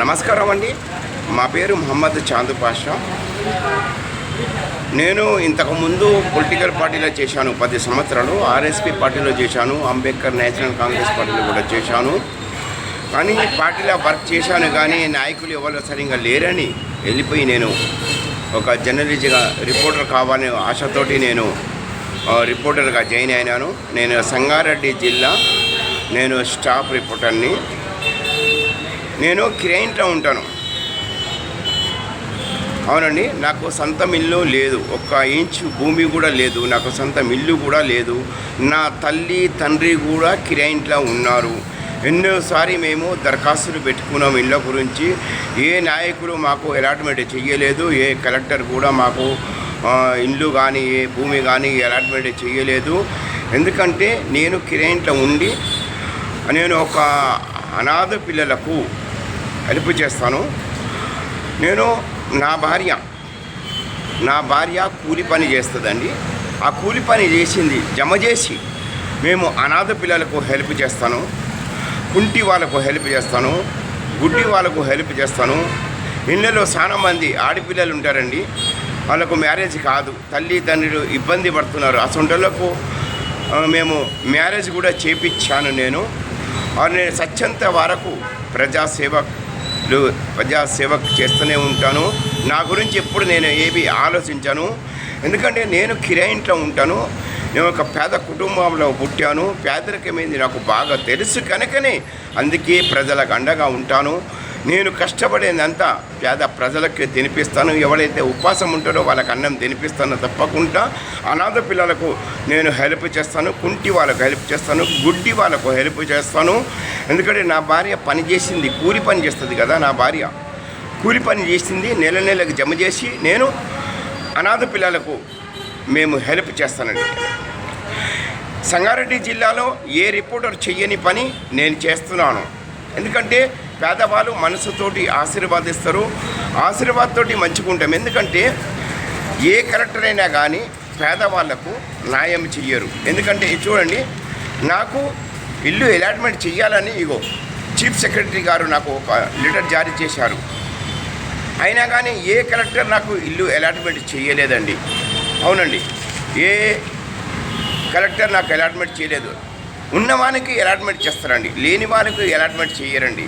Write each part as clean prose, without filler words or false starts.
నమస్కారం అండి. మా పేరు మొహమ్మద్ చాందు పాషా. నేను ఇంతకుముందు పొలిటికల్ పార్టీలో చేశాను 10 సంవత్సరాలు. ఆర్ఎస్పీ పార్టీలో చేశాను, అంబేద్కర్ నేషనల్ కాంగ్రెస్ పార్టీలో కూడా చేశాను. కానీ పార్టీలో వర్క్ చేశాను, కానీ నాయకులు ఎవరు సరిగ్గా లేరని వెళ్ళిపోయి నేను ఒక జర్నలిస్ట్గా రిపోర్టర్ కావాలని ఆశతోటి నేను రిపోర్టర్గా జాయిన్ అయినాను. నేను సంగారెడ్డి జిల్లా స్టాఫ్ రిపోర్టర్ని. నేను కిరాయింట్లో ఉంటాను. అవునండి, నాకు సొంత ఇల్లు లేదు, 1 ఇంచు భూమి కూడా లేదు, నాకు సొంత ఇల్లు కూడా లేదు. నా తల్లి తండ్రి కూడా కిరాయింట్లో ఉన్నారు. ఎన్నోసారి మేము దరఖాస్తులు పెట్టుకున్నాం ఇళ్ళ గురించి. ఏ నాయకులు మాకు అలాట్మెంట్ చేయలేదు, ఏ కలెక్టర్ కూడా మాకు ఇల్లు కానీ ఏ భూమి కానీ అలాట్మెంట్ చేయలేదు. ఎందుకంటే నేను కిరాయింట్లో ఉండి నేను ఒక అనాథ పిల్లలకు హెల్ప్ చేస్తాను. నా భార్య కూలి పని చేస్తుందండి. ఆ కూలి పని జమ చేసి మేము అనాథ పిల్లలకు హెల్ప్ చేస్తాను, కుంటి వాళ్ళకు హెల్ప్ చేస్తాను, గుడ్డి వాళ్ళకు హెల్ప్ చేస్తాను. ఇళ్ళలో చాలా మంది ఆడపిల్లలు ఉంటారండి, వాళ్ళకు మ్యారేజ్ కాదు, తల్లి తండ్రులు ఇబ్బంది పడుతున్నారు. అసొంటోళ్లకు మేము మ్యారేజ్ కూడా చేపించాను. నేను సత్యంత వరకు ప్రజాసేవ చేస్తూనే ఉంటాను. నా గురించి ఎప్పుడు నేను ఏవి ఆలోచించాను. ఎందుకంటే నేను కిరాయింట్లో ఉంటాను. నేను ఒక పేద కుటుంబంలో పుట్టాను. పేదరికమైంది నాకు బాగా తెలుసు కనుకనే అందుకే ప్రజలకు అండగా ఉంటాను. నేను కష్టపడేదంతా పేద ప్రజలకి తినిపిస్తాను. ఎవరైతే ఉపవాసం ఉంటారో వాళ్ళకి అన్నం తినిపిస్తాను. తప్పకుండా అనాథ పిల్లలకు నేను హెల్ప్ చేస్తాను, కుంటి వాళ్ళకు హెల్ప్ చేస్తాను, గుడ్డి వాళ్ళకు హెల్ప్ చేస్తాను. ఎందుకంటే నా భార్య పని చేసింది, కూలి పని చేస్తుంది కదా. నా భార్య కూలి పని చేసింది, నెలకు జమ చేసి నేను అనాథ పిల్లలకు మేము హెల్ప్ చేస్తానండి. సంగారెడ్డి జిల్లాలో ఏ రిపోర్టర్ చెయ్యని పని నేను చేస్తున్నాను. ఎందుకంటే పేదవాళ్ళు మనసుతోటి ఆశీర్వాదిస్తారు, ఆశీర్వాదంతోటి మంచుకుంటాం. ఎందుకంటే ఏ కలెక్టర్ అయినా కానీ పేదవాళ్లకు న్యాయం చెయ్యరు. ఎందుకంటే చూడండి, నాకు ఇల్లు అలాట్మెంట్ చేయాలని చీఫ్ సెక్రటరీ గారు నాకు ఒక లెటర్ జారీ చేశారు. అయినా కానీ ఏ కలెక్టర్ నాకు ఇల్లు అలాట్మెంట్ చేయలేదండి. అవునండి, ఏ కలెక్టర్ నాకు అలాట్మెంట్ చేయలేదు. ఉన్నవానికి అలాట్మెంట్ చేస్తారండి, లేని వారికి అలాట్మెంట్ చేయరండి.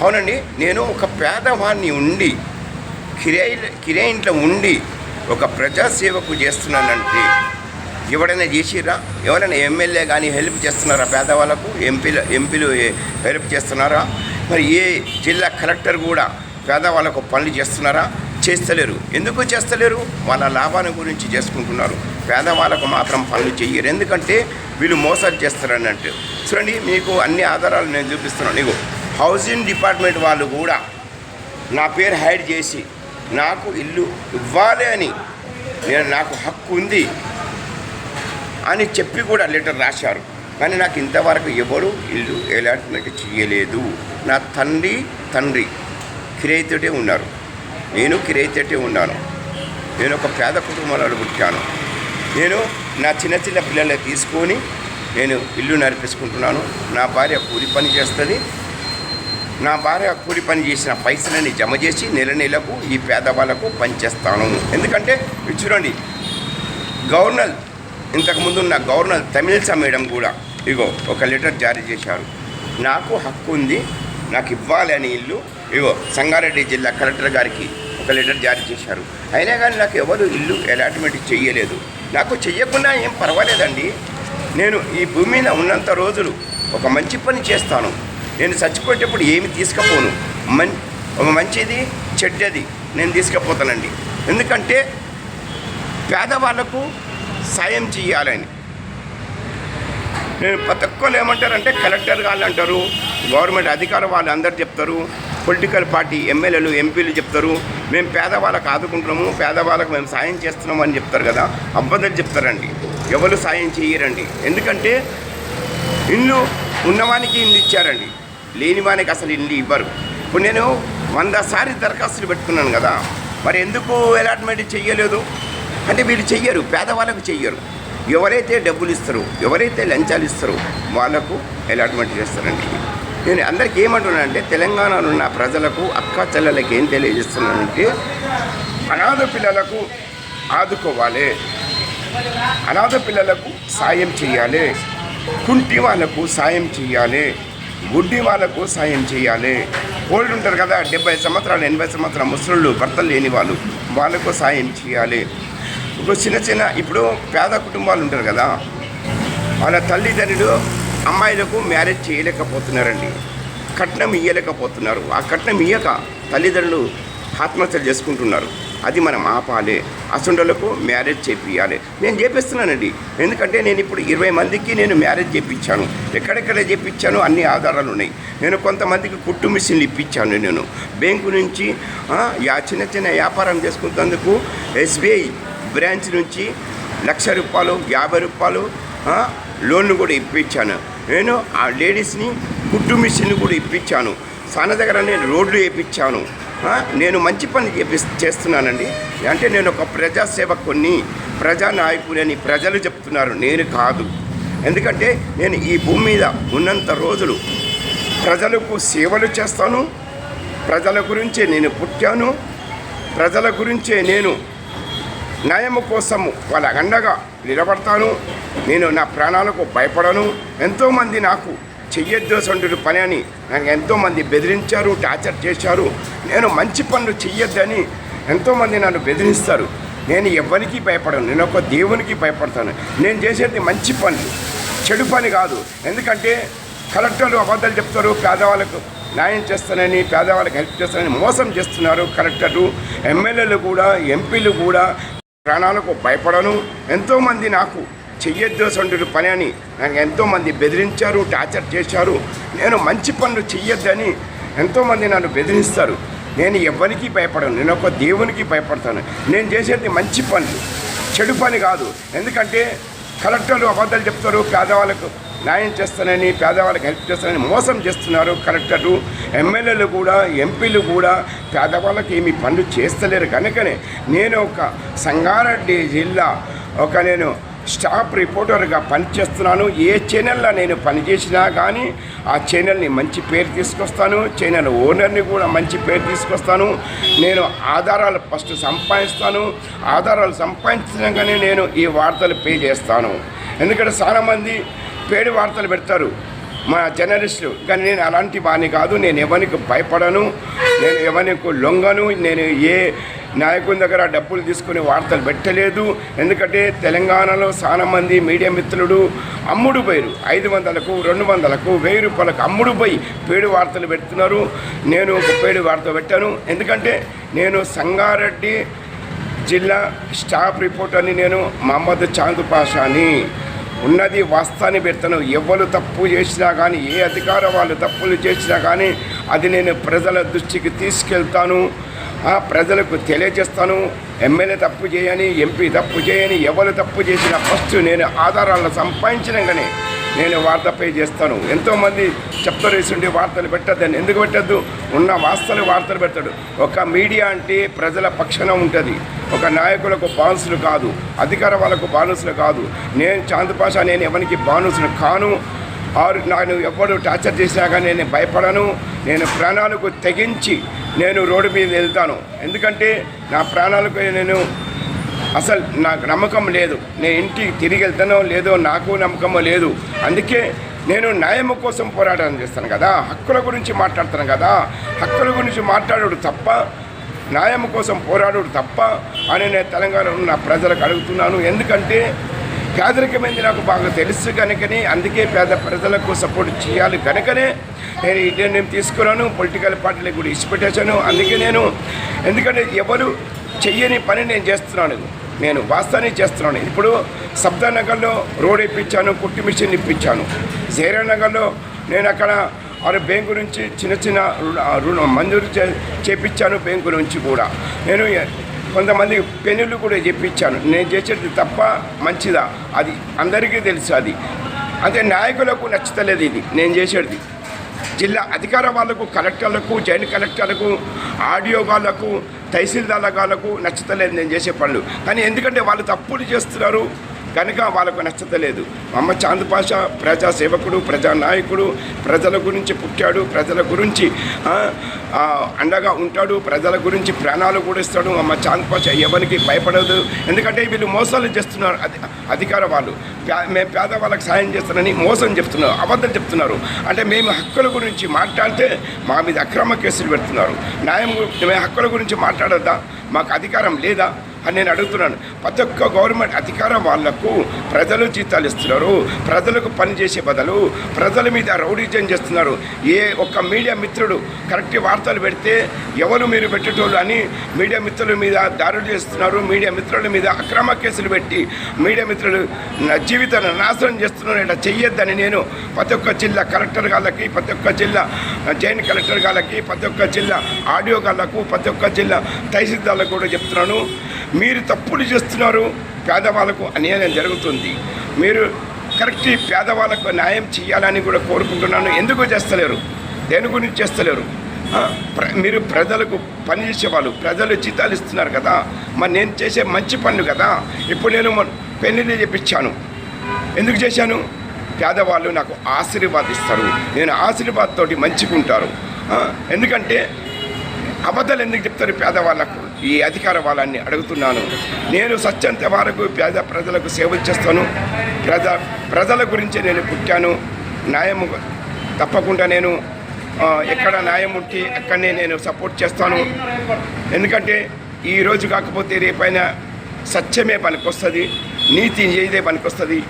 అవునండి, నేను ఒక పేదవాడిని ఉండి కిరాయింట్లో ఉండి ఒక ప్రజాసేవకు చేస్తున్నానంటే ఎవరైనా చేసిరా? ఎవరైనా ఎమ్మెల్యే కానీ హెల్ప్ చేస్తున్నారా? పేదవాళ్ళకు ఎంపీలు హెల్ప్ చేస్తున్నారా? మరి ఏ జిల్లా కలెక్టర్ కూడా పేదవాళ్ళకు పనులు చేస్తున్నారా? చేస్తలేరు. ఎందుకు చేస్తలేరు? వాళ్ళ లాభాన్ని గురించి చేసుకుంటున్నారు. పేదవాళ్ళకు మాత్రం పనులు చెయ్యరు. ఎందుకంటే వీళ్ళు మోసాలు చేస్తారన్నట్టు. చూడండి, మీకు అన్ని ఆధారాలు నేను చూపిస్తున్నాను. హౌసింగ్ డిపార్ట్మెంట్ వాళ్ళు కూడా నా పేరు హైడ్ చేసి నాకు ఇల్లు ఇవ్వాలి అని, నాకు హక్కు ఉంది అని చెప్పి కూడా లెటర్ రాశారు. కానీ నాకు ఇంతవరకు ఎవరు ఇల్లు అలాట్మెంట్ చేయలేదు. నా తండ్రి కిరాయితోటే ఉన్నారు, నేను కిరాయితోటే ఉన్నాను. నేను ఒక పేద కుటుంబంలో పుట్టాను. నేను నా చిన్న పిల్లల్ని తీసుకొని నేను ఇల్లు నడిపించుకుంటున్నాను. నా భార్య కూలి పని చేస్తుంది. నా భార్య కూలి పని చేసిన పైసలని జమ చేసి నెలకు ఈ పేదవాళ్ళకు పనిచేస్తాను. ఎందుకంటే చూడండి, గవర్నర్ ఇంతకుముందు ఉన్న గవర్నర్ తమిళసా మేడం కూడా ఒక లెటర్ జారీ చేశారు. నాకు హక్కు ఉంది, నాకు ఇవ్వాలి అని ఇల్లు. సంగారెడ్డి జిల్లా కలెక్టర్ గారికి ఒక లెటర్ జారీ చేశారు. అయినా కానీ నాకు ఎవరు ఇల్లు అలాట్మెంట్ చేయలేదు. నాకు చెయ్యకుండా ఏం పర్వాలేదండి. నేను ఈ భూమి మీద ఉన్నంత రోజులు ఒక మంచి పని చేస్తాను. నేను చచ్చిపోయేటప్పుడు ఏమి తీసుకుపోను. మంచిది చెడ్డది నేను తీసుకుపోతానండి. ఎందుకంటే పేదవాళ్లకు సాయం చేయాలని. నేను ప్రతి ఒక్కరు ఏమంటారంటే కలెక్టర్ వాళ్ళు అంటారు, గవర్నమెంట్ అధికారులు వాళ్ళు అందరు చెప్తారు, పొలిటికల్ పార్టీ ఎమ్మెల్యేలు ఎంపీలు చెప్తారు, మేము పేదవాళ్ళకు ఆదుకుంటున్నాము, పేదవాళ్ళకు మేము సాయం చేస్తున్నాము అని చెప్తారు కదా. అబద్ధాలు చెప్తారండి, ఎవరు సాయం చేయరండి. ఎందుకంటే ఇల్లు ఉన్నవానికి ఇల్లు ఇచ్చారండి, లేని వానికి అసలు ఇల్లు ఇవ్వరు. ఇప్పుడు నేను 100 సార్లు దరఖాస్తులు పెట్టుకున్నాను కదా, మరి ఎందుకు అలాట్మెంట్ చెయ్యలేదు అంటే వీళ్ళు చెయ్యరు, పేదవాళ్ళకు చెయ్యరు. ఎవరైతే డబ్బులు ఇస్తారో, ఎవరైతే లంచాలు ఇస్తారో వాళ్ళకు అలాట్మెంట్ చేస్తారండి. నేను అందరికీ ఏమంటున్నానంటే, తెలంగాణలో ఉన్న ప్రజలకు, అక్క చెల్లెలకి ఏం తెలియజేస్తున్నానంటే, అనాథ పిల్లలకు ఆదుకోవాలి, అనాథ పిల్లలకు సాయం చేయాలి, కుంటి వాళ్ళకు సాయం చేయాలి, గుడ్డి వాళ్ళకు సాయం చేయాలి. ఓల్డ్ ఉంటారు కదా, 70 సంవత్సరాలు 80 సంవత్సరాల ముసళ్ళు, భర్తలు లేని వాళ్ళకు సాయం చేయాలి. ఇప్పుడు చిన్న ఇప్పుడు పేద కుటుంబాలు ఉంటారు కదా, వాళ్ళ తల్లిదండ్రులు అమ్మాయిలకు మ్యారేజ్ చేయలేకపోతున్నారండి, కట్నం ఇయ్యలేకపోతున్నారు. ఆ కట్నం ఇయ్యక తల్లిదండ్రులు ఆత్మహత్యలు చేసుకుంటున్నారు. అది మనం ఆపాలి, అసంటోళ్ళకు మ్యారేజ్ చేపియాలి. నేను చేపిస్తున్నానండి, ఎందుకంటే నేను ఇప్పుడు 20 మందికి నేను మ్యారేజ్ చేయించాను. ఎక్కడెక్కడ చేయించాను అన్ని ఆధారాలు ఉన్నాయి. నేను కొంతమందికి కుట్టు మిషన్లు ఇప్పించాను. నేను బ్యాంకు నుంచి చిన్న వ్యాపారం చేసుకున్నందుకు SBI బ్రాంచ్ నుంచి ₹1,00,000 ₹50 లోన్లు కూడా ఇప్పించాను. నేను ఆ లేడీస్ని కుట్టు మిషన్లు కూడా ఇప్పించాను. సాన దగ్గర నేను రోడ్లు వేయించాను. నేను మంచి పని చేస్తున్నానండి. అంటే నేను ఒక ప్రజాసేవకుని, ప్రజానాయకుని ప్రజలు చెప్తున్నారు, నేను కాదు. ఎందుకంటే నేను ఈ భూమి మీద ఉన్నంత రోజులు ప్రజలకు సేవలు చేస్తాను. ప్రజల గురించే నేను పుట్టాను, ప్రజల గురించే నేను న్యాయం కోసము వాళ్ళ అండగా నిలబడతాను. నేను నా ప్రాణాలకు భయపడను. ఎంతోమంది నాకు చెయ్యొద్దు సంటుడు పని అని నాకు ఎంతోమంది బెదిరించారు, టార్చర్ చేశారు. నేను మంచి పనులు చెయ్యొద్దని ఎంతోమంది నన్ను బెదిరిస్తారు. నేను ఎవరికి భయపడను, నేను ఒక దేవునికి భయపడతాను. నేను చేసేది మంచి పనులు, చెడు పని కాదు. ఎందుకంటే కలెక్టర్లు అబద్ధాలు చెప్తారు, పేదవాళ్ళకు న్యాయం చేస్తానని, పేదవాళ్ళకి హెల్ప్ చేస్తానని మోసం చేస్తున్నారు కలెక్టర్లు. ఎమ్మెల్యేలు కూడా, ఎంపీలు కూడా ప్రాణాలకు భయపడను. ఎంతోమంది నాకు చెయ్యొద్దు సంటుడు పని అని నాకు ఎంతోమంది బెదిరించారు, టార్చర్ చేశారు. నేను మంచి పనులు చెయ్యొద్దని ఎంతోమంది నన్ను బెదిరిస్తారు. నేను ఎవరికి భయపడను, నేను ఒక దేవునికి భయపడతాను. నేను చేసేది మంచి పనులు, చెడు పని కాదు. ఎందుకంటే కలెక్టర్లు అబద్ధాలు చెప్తారు, పేదవాళ్ళకు న్యాయం చేస్తానని, పేదవాళ్ళకి హెల్ప్ చేస్తానని మోసం చేస్తున్నారు కలెక్టర్లు. ఎమ్మెల్యేలు కూడా, ఎంపీలు కూడా పేదవాళ్ళకి ఏమి పనులు చేస్తలేరు. కనుకనే నేను ఒక సంగారెడ్డి జిల్లా నేను స్టాఫ్ రిపోర్టర్గా పనిచేస్తున్నాను. ఏ ఛానల్లో నేను పనిచేసినా కానీ ఆ ఛానల్ని మంచి పేరు తీసుకొస్తాను, ఛానల్ ఓనర్ని కూడా మంచి పేరు తీసుకొస్తాను. నేను ఆధారాలు ఫస్ట్ సంపాదిస్తాను, ఆధారాలు సంపాదించగానే నేను ఈ వార్తలు పే చేస్తాను. ఎందుకంటే చాలామంది పేడు వార్తలు పెడతారు మా జర్నలిస్టులు, కానీ నేను అలాంటి వాణ్ణి కాదు. నేను ఎవరికి భయపడను, నేను ఎవరికి లొంగను. నేను ఏ నాయకుని దగ్గర డబ్బులు తీసుకుని వార్తలు పెట్టలేదు. ఎందుకంటే తెలంగాణలో చాలామంది మీడియా మిత్రులు అమ్ముడు పోయారు. 500కు, 200కు, ₹1000 అమ్ముడు పోయి పేడు వార్తలు పెడుతున్నారు. నేను ఒక పేడు వార్త పెట్టాను. ఎందుకంటే నేను సంగారెడ్డి జిల్లా స్టాఫ్ రిపోర్టర్ని, నేను మహమ్మద్ చాంద్ పాషాని. ఉన్నది వాస్తవాన్ని పెడతాను. ఎవరు తప్పు చేసినా కానీ, ఏ అధికార వాళ్ళు తప్పులు చేసినా కానీ అది నేను ప్రజల దృష్టికి తీసుకెళ్తాను, ప్రజలకు తెలియజేస్తాను. ఎమ్మెల్యే తప్పు చేయని, ఎంపీ తప్పు చేయని, ఎవరు తప్పు చేసినా ఫస్ట్ నేను ఆధారాలను సంపాదించినాకనే నేను వార్త పే చేస్తాను. ఎంతోమంది చెప్తారు ఇటువంటి వార్తలు పెట్టద్దని. ఎందుకు పెట్టద్దు? ఉన్న వాస్తవాలు వార్తలు పెడతాడు. ఒక మీడియా అంటే ప్రజల పక్షాన ఉంటుంది. ఒక నాయకులకు బానిసలు కాదు, అధికార వాళ్ళకు బానిసలు కాదు. నేను చాంద్ పాషా, నేను ఎవరికి బానిసను కాను. నన్ను ఎవరు టార్చర్ చేసినా కానీ నేను భయపడను. నేను ప్రాణాలకు తెగించి నేను రోడ్డు మీద వెళ్తాను. ఎందుకంటే నా ప్రాణాలకు అసలు నాకు నమ్మకం లేదు. నేను ఇంటికి తిరిగి వెళ్తానో లేదో నాకు నమ్మకమో లేదు. అందుకే నేను న్యాయం కోసం పోరాటం చేస్తాను కదా, హక్కుల గురించి మాట్లాడుతాను కదా. హక్కుల గురించి మాట్లాడడు తప్ప, న్యాయం కోసం పోరాడు తప్ప అని నేను తెలంగాణలో ఉన్న ప్రజలకు అడుగుతున్నాను. ఎందుకంటే పేదరికమైంది నాకు బాగా తెలుసు కనుకనే, అందుకే పేద ప్రజలకు సపోర్ట్ చేయాలి కనుకనే నేను ఈ నిర్ణయం తీసుకున్నాను. పొలిటికల్ పార్టీలకు కూడా ఇచ్చిపెట్టేశాను. అందుకే నేను, ఎందుకంటే ఎవరు చెయ్యని పని నేను చేస్తున్నాను, నేను వాస్తవాన్ని చేస్తున్నాను. ఇప్పుడు సబ్దానగర్లో రోడ్ ఇప్పించాను, కుట్టి మిషన్ ఇప్పించాను. జైరానగర్లో నేను అక్కడ బ్యాంకు నుంచి చిన్న రుణం మంజూరు చేపించాను. బ్యాంకు నుంచి కూడా నేను కొంతమంది పెన్నులు కూడా చెప్పించాను. నేను చేసేది తప్ప మంచిదా అది అందరికీ తెలుసు. అది అదే నాయకులకు నచ్చుతలేదు ఇది నేను చేసేది. జిల్లా అధికార వాళ్ళకు, కలెక్టర్లకు, జాయింట్ కలెక్టర్లకు, ఆడియో వాళ్ళకు, తహసీల్దార్ల వాళ్ళకు నచ్చుతలేదు నేను చేసే పనులు. కానీ ఎందుకంటే వాళ్ళు తప్పులు చేస్తున్నారు, కనుక వాళ్ళకు నచ్చతలేదు. అమ్మ చాంద్ పాషా ప్రజా సేవకుడు, ప్రజానాయకుడు, ప్రజల గురించి పుట్టాడు, ప్రజల గురించి అండగా ఉంటాడు, ప్రజల గురించి ప్రాణాలు కూడా ఇస్తాడు. అమ్మ చాంద్ పాషా ఎవరికి భయపడదు. ఎందుకంటే వీళ్ళు మోసాలు చేస్తున్నారు, అధికార వాళ్ళు. మేము పేదవాళ్ళకి సాయం చేస్తానని మోసం చెప్తున్నారు, అబద్ధం చెప్తున్నారు. అంటే మేము హక్కుల గురించి మాట్లాడితే మా మీద అక్రమ కేసులు పెడుతున్నారు. మేము హక్కుల గురించి మాట్లాడద్దా? మాకు అధికారం లేదా అని నేను అడుగుతున్నాను. ప్రతి ఒక్క గవర్నమెంట్ అధికారం వాళ్లకు ప్రజలు జీతాలు ఇస్తున్నారు. ప్రజలకు పనిచేసే బదులు ప్రజల మీద రౌడీజం చేస్తున్నారు. ఏ ఒక్క మీడియా మిత్రుడు కరెక్ట్ వార్తలు పెడితే ఎవరు మీరు పెట్టేటోళ్ళు అని మీడియా మిత్రుల మీద దాడులు చేస్తున్నారు. మీడియా మిత్రుల మీద అక్రమ కేసులు పెట్టి మీడియా మిత్రులు జీవితాన్ని నాశనం చేస్తున్నారు. ఇలా చెయ్యొద్దని నేను ప్రతి ఒక్క జిల్లా కలెక్టర్ గాళ్ళకి, ప్రతి ఒక్క జిల్లా జాయింట్ కలెక్టర్ గాళ్ళకి, ప్రతి ఒక్క జిల్లా ఆడియో గాళ్ళకు, ప్రతి ఒక్క జిల్లా తహసీల్దార్లకు కూడా చెప్తున్నాను. మీరు తప్పులు చేస్తున్నారు, పేదవాళ్ళకు అన్యాయం జరుగుతుంది. మీరు కరెక్ట్ పేదవాళ్ళకు న్యాయం చేయాలని కూడా కోరుకుంటున్నాను. ఎందుకు చేస్తలేరు? దేని గురించి చేస్తలేరు? మీరు ప్రజలకు పనిచేసే వాళ్ళు, ప్రజలు జీతాలు ఇస్తున్నారు కదా, మరి నేను చేసే మంచి పనులు కదా. ఇప్పుడు నేను పెళ్ళిళ్ళు చేపించాను. ఎందుకు చేశాను? పేదవాళ్ళు నాకు ఆశీర్వాదిస్తారు, నేను ఆశీర్వాదంతోటి మంచిగుంటారు. ఎందుకంటే అబద్ధాలు ఎందుకు చెప్తారు పేదవాళ్ళకు? ఈ అధికార వాళ్ళని అడుగుతున్నాను. నేను సత్యంత వరకు పేద ప్రజలకు సేవ చేస్తాను. ప్రజల గురించి నేను పుట్టాను. న్యాయం తప్పకుండా నేను ఎక్కడ న్యాయం ఉంటే అక్కడనే నేను సపోర్ట్ చేస్తాను. ఎందుకంటే ఈరోజు కాకపోతే రేపైనా సత్యమే పనికొస్తుంది, నీతి ఏదే పనికొస్తుంది.